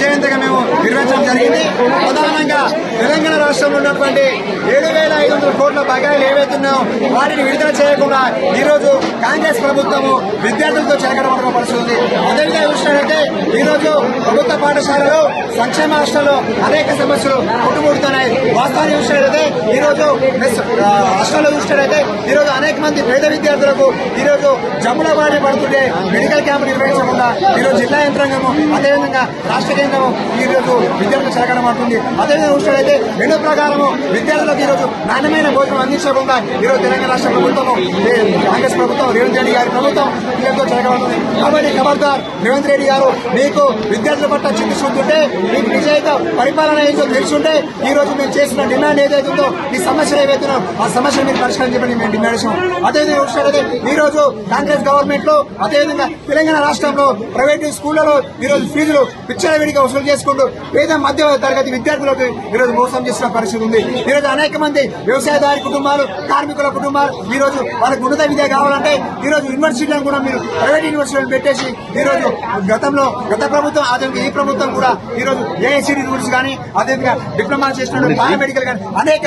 విజయవంతంగా మేము నిర్వహించడం జరిగింది. ప్రధానంగా తెలంగాణ రాష్ట్రంలో ఉన్నటువంటి 7,500 కోట్ల బకాయిలు ఏవైతున్నాయో వాటిని విడుదల చేయకుండా ఈ రోజు కాంగ్రెస్ ప్రభుత్వము విద్యార్థులతో చెలకడబడిన పరిస్థితి ఉంది. అదేవిధంగా చూసినట్లయితే ఈ రోజు ప్రభుత్వ పాఠశాలలో సంక్షేమ హాస్టల్లో అనేక సమస్యలు పుట్టుముడుతున్నాయి. వాస్తవాన్ని చూసినట్లయితే ఈ రోజు హాస్టల్లో చూసినట్లయితే ఈ రోజు అనేక మంది పేద విద్యార్థులకు ఈ రోజు జమ్ముల బారి పడుతుంటే మెడికల్ క్యాంపు నిర్వహించకుండా ఈ రోజు జిల్లా యంత్రాంగము అదేవిధంగా రాష్ట్ర కేంద్రము ఈ రోజు విద్యార్థులు చెలకడం అవుతుంది. అదేవిధంగా చూసినట్లయితే మెనూ ప్రకారము విద్యార్థులకు ఈ రోజు నాణ్యమైన భోజనం అందించకుండా ఈ రోజు తెలంగాణ రాష్ట్ర ప్రభుత్వము కాంగ్రెస్ ప్రభుత్వం రేవంత్ రెడ్డి గారి ప్రభుత్వం విద్యార్థులు చెలకబడుతుంది. కాబట్టి ఖబర్దార్ రేవంత్ రెడ్డి గారు, మీకు విద్యార్థుల పట్ల చిత్తశుద్ధి ఉంటే, మీకు నిజాయిత పరిపాలన ఏదో తెలుసుంటే ఈ రోజు మేము చేసిన డిమాండ్ ఏదైతుందో ఈ సమస్యలు ఏవైతుందో ఆ సమస్యలు మీరు పరిష్కరించమని మేము డిమాండ్ చేసాం. అదేవిధంగా చూసినట్లయితే ఈ రోజు కాంగ్రెస్ గవర్నమెంట్ లో అదేవిధంగా తెలంగాణ రాష్ట్రంలో ప్రైవేటు స్కూళ్లలో ఈ రోజు ఫీజులు విచ్చలవిడిగా వసూలు చేసుకుంటూ పేద మధ్య తరగతి విద్యార్థులకు ఈ రోజు మోసం చేసిన పరిస్థితి ఉంది. ఈ రోజు అనేక మంది వ్యవసాయదారి కుటుంబాలు, కార్మికుల కుటుంబాలు ఈ రోజు వాళ్ళకు ఉన్నత విద్య కావాలంటే ఈ రోజు యూనివర్సిటీలను కూడా మీరు ప్రైవేట్ యూనివర్సిటీలను పెట్టేసి ఈ రోజు గత ప్రభుత్వం అదేవిధంగా ఈ ప్రభుత్వం కూడా ఈ రోజు ఏఐసిడి రూల్స్ కానీ అదేవిధంగా డిప్లొమా చేసిన పారామెడికల్ కానీ అనేక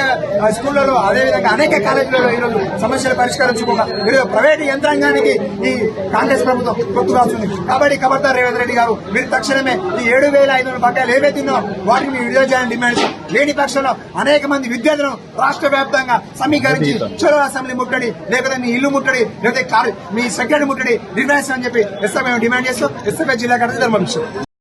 స్కూళ్లలో అదేవిధంగా అనేక కాలేజీలలో ఈ రోజు సమస్యలు పరిష్కరించుకోగా ఈరోజు ప్రైవేటు యంత్రాంగానికి ఈ కాంగ్రెస్ ప్రభుత్వం గుర్తు రాస్తుంది. కాబట్టి ఖబర్దార్ రేవంత్ రెడ్డి గారు, మీరు తక్షణమే ఈ 7,500 బకాయిలు ఏవైతుందో వాటిని మీరు విడుదల చేయాలని డిమాండ్ చేస్తాం. లేని పక్షంలో అనేక మంది విద్యార్థులను రాష్ట్ర వ్యాప్తంగా సమీకరించి చలో అసెంబ్లీ ముట్టడి, లేకపోతే మీ ఇల్లు ముట్టడి, లేకపోతే మీ సెక్రటరీ ముట్టడి నిర్వహిస్తామని చెప్పి ఎస్ఎఫ్ఐ డిమాండ్ చేస్తూ ఎస్ఎఫ్ఐ జిల్లా కడత ధర్మభిషం.